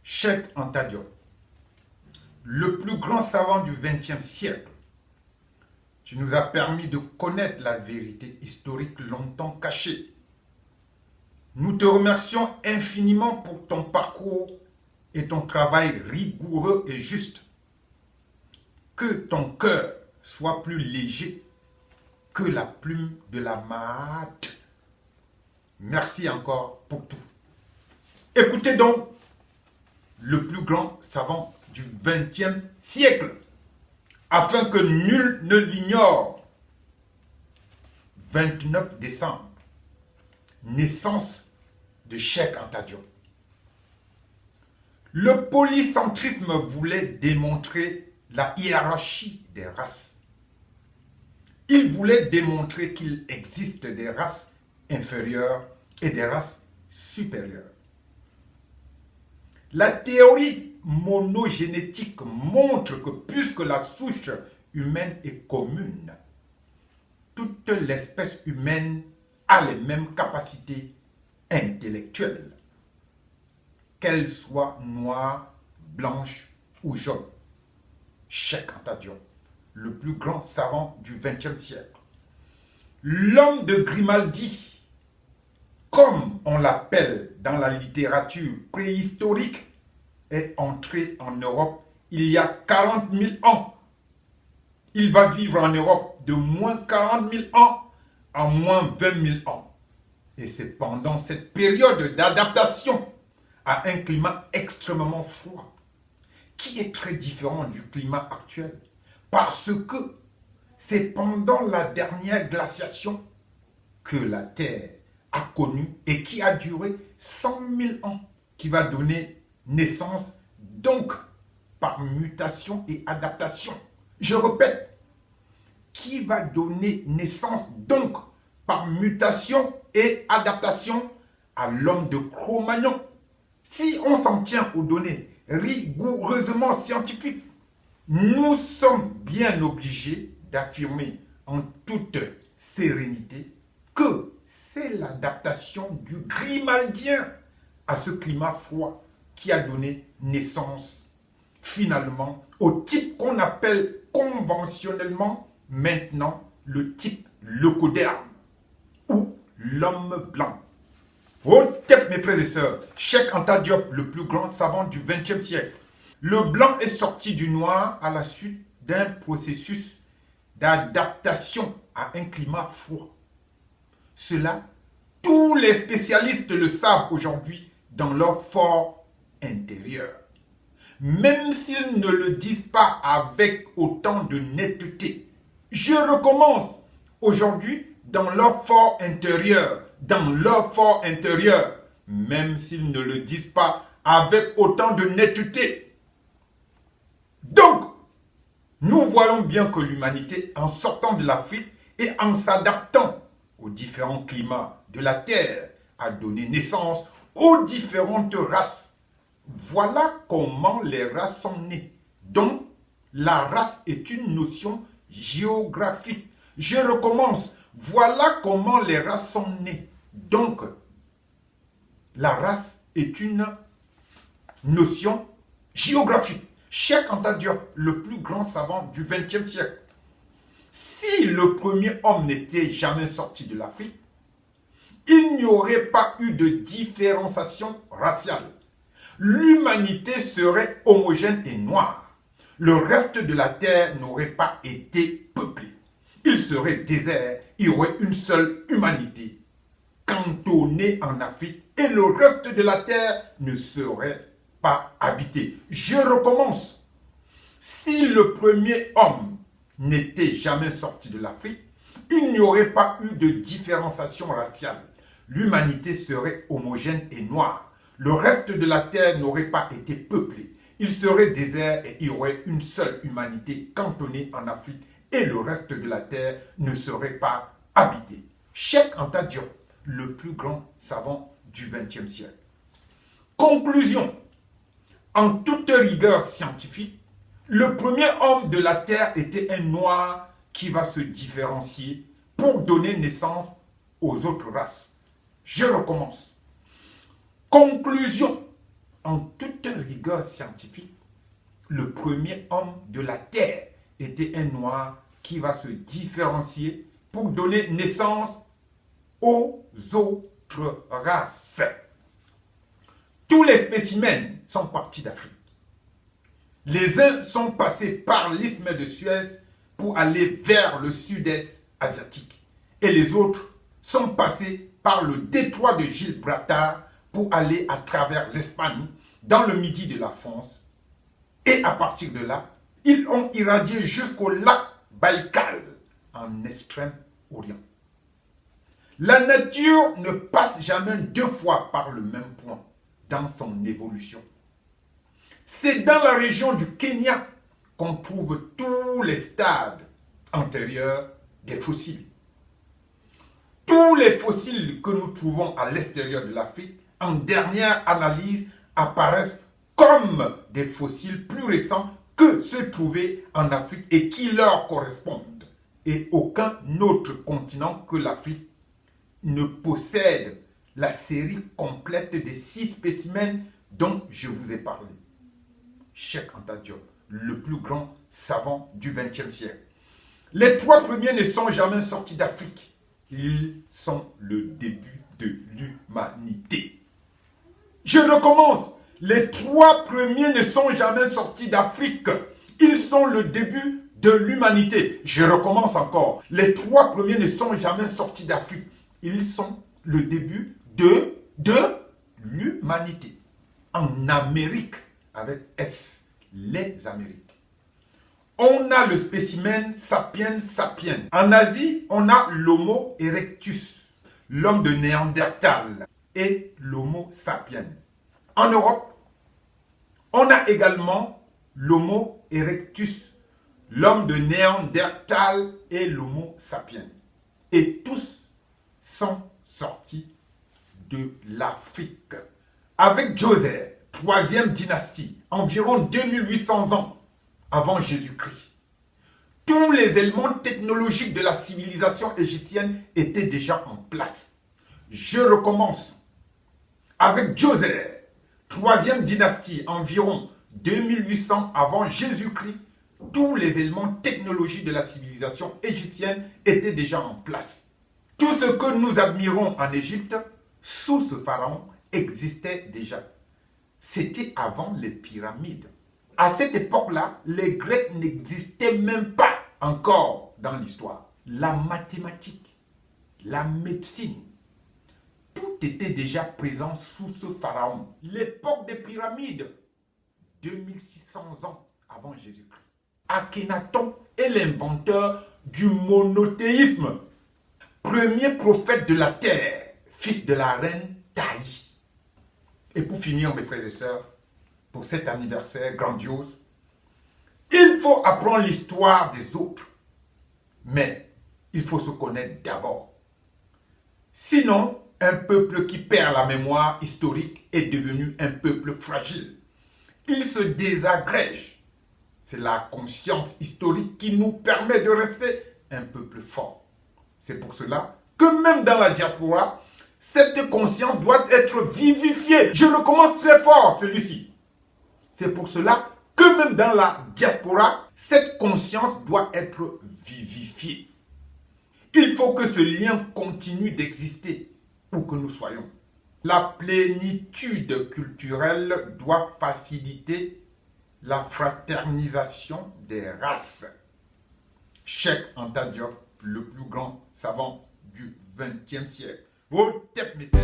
Cheikh Anta Diop, le plus grand savant du XXe siècle, tu nous as permis de connaître la vérité historique longtemps cachée. Nous te remercions infiniment pour ton parcours et ton travail rigoureux et juste. Que ton cœur soit plus léger que la plume de la mate. Merci encore pour tout. Écoutez donc le plus grand savant du XXe siècle, afin que nul ne l'ignore. 29 décembre, naissance de Cheikh Anta Diop. Le polycentrisme voulait démontrer la hiérarchie des races. Il voulait démontrer qu'il existe des races inférieures et des races supérieures. La théorie monogénétique montre que puisque la souche humaine est commune, toute l'espèce humaine a les mêmes capacités intellectuelles, qu'elles soient noires, blanches ou jaunes. Cheikh Anta Diop, le plus grand savant du XXe siècle. L'homme de Grimaldi, comme on l'appelle dans la littérature préhistorique, est entré en Europe il y a 40 000 ans. Il va vivre en Europe de moins 40 000 ans à moins 20 000 ans. Et c'est pendant cette période d'adaptation à un climat extrêmement froid, qui est très différent du climat actuel, parce que c'est pendant la dernière glaciation que la Terre a connu et qui a duré 100 000 ans, qui va donner naissance, donc, par mutation et adaptation. Je répète, qui va donner naissance, donc, par mutation et adaptation à l'homme de Cro-Magnon. Si on s'en tient aux données rigoureusement scientifiques, nous sommes bien obligés d'affirmer en toute sérénité que c'est l'adaptation du Grimaldien à ce climat froid qui a donné naissance finalement au type qu'on appelle conventionnellement maintenant le type leucoderme ou l'homme blanc. Au tête, mes frères et sœurs, Cheikh Anta Diop, le plus grand savant du XXe siècle. Le blanc est sorti du noir à la suite d'un processus d'adaptation à un climat froid. Cela, tous les spécialistes le savent aujourd'hui dans leur fort intérieur. Même s'ils ne le disent pas avec autant de netteté. Je recommence aujourd'hui dans leur fort intérieur. Dans leur fort intérieur, même s'ils ne le disent pas avec autant de netteté. Donc, nous voyons bien que l'humanité, en sortant de l'Afrique et en s'adaptant aux différents climats de la Terre, a donné naissance aux différentes races. Voilà comment les races sont nées. Donc, la race est une notion géographique. Je recommence. Voilà comment les races sont nées. Donc, la race est une notion géographique. Cheikh Anta Diop, le plus grand savant du XXe siècle. Si le premier homme n'était jamais sorti de l'Afrique, il n'y aurait pas eu de différenciation raciale. L'humanité serait homogène et noire. Le reste de la terre n'aurait pas été peuplé. Il serait désert, il y aurait une seule humanité, cantonnée en Afrique, et le reste de la terre ne serait pas habité. Je recommence. Si le premier homme n'était jamais sorti de l'Afrique, il n'y aurait pas eu de différenciation raciale. L'humanité serait homogène et noire. Le reste de la terre n'aurait pas été peuplé. Il serait désert et il y aurait une seule humanité cantonnée en Afrique et le reste de la terre ne serait pas habité. Cheikh Anta Diop, le plus grand savant du XXe siècle. Conclusion. En toute rigueur scientifique, le premier homme de la terre était un noir qui va se différencier pour donner naissance aux autres races. Je recommence. Conclusion. En toute rigueur scientifique, le premier homme de la Terre était un noir qui va se différencier pour donner naissance aux autres races. Tous les spécimens sont partis d'Afrique. Les uns sont passés par l'isthme de Suez pour aller vers le sud-est asiatique. Et les autres sont passés par le détroit de Gibraltar pour aller à travers l'Espagne, dans le midi de la France. Et à partir de là, ils ont irradié jusqu'au lac Baïkal, en Extrême-Orient. La nature ne passe jamais deux fois par le même point dans son évolution. C'est dans la région du Kenya qu'on trouve tous les stades antérieurs des fossiles. Tous les fossiles que nous trouvons à l'extérieur de l'Afrique, en dernière analyse, apparaissent comme des fossiles plus récents que ceux trouvés en Afrique et qui leur correspondent. Et aucun autre continent que l'Afrique ne possède la série complète des 6 spécimens dont je vous ai parlé. Cheikh Anta Diop, le plus grand savant du XXe siècle. Les 3 premiers ne sont jamais sortis d'Afrique. Ils sont le début de l'humanité. Je recommence. Les 3 premiers ne sont jamais sortis d'Afrique. Ils sont le début de l'humanité. Je recommence encore. Les 3 premiers ne sont jamais sortis d'Afrique. Ils sont le début de l'humanité. En Amérique, avec S, les Amériques. On a le spécimen sapiens sapiens. En Asie, on a l'Homo erectus, l'homme de Néandertal, et l'Homo sapiens. En Europe, on a également l'Homo erectus, l'homme de Néandertal et l'Homo sapiens. Et tous sont sortis de l'Afrique. Avec Djoser, 3e dynastie, environ 2800 ans avant Jésus-Christ. Tous les éléments technologiques de la civilisation égyptienne étaient déjà en place. Je recommence. Avec Djoser, 3e dynastie, environ 2800 avant Jésus-Christ, tous les éléments technologiques de la civilisation égyptienne étaient déjà en place. Tout ce que nous admirons en Égypte, sous ce pharaon, existait déjà. C'était avant les pyramides. À cette époque-là, les Grecs n'existaient même pas encore dans l'histoire. La mathématique, la médecine, tout était déjà présent sous ce pharaon. L'époque des pyramides, 2600 ans avant Jésus-Christ. Akhenaton est l'inventeur du monothéisme. Premier prophète de la terre, fils de la reine Taï. Et pour finir, mes frères et sœurs, pour cet anniversaire grandiose, il faut apprendre l'histoire des autres. Mais il faut se connaître d'abord. Sinon, un peuple qui perd la mémoire historique est devenu un peuple fragile. Il se désagrège. C'est la conscience historique qui nous permet de rester un peuple fort. C'est pour cela que même dans la diaspora, cette conscience doit être vivifiée. Je recommence très fort celui-ci. C'est pour cela que même dans la diaspora, cette conscience doit être vivifiée. Il faut que ce lien continue d'exister où que nous soyons. La plénitude culturelle doit faciliter la fraternisation des races. Cheikh Anta Diop, le plus grand savant du XXe siècle. Au tête, mes frères.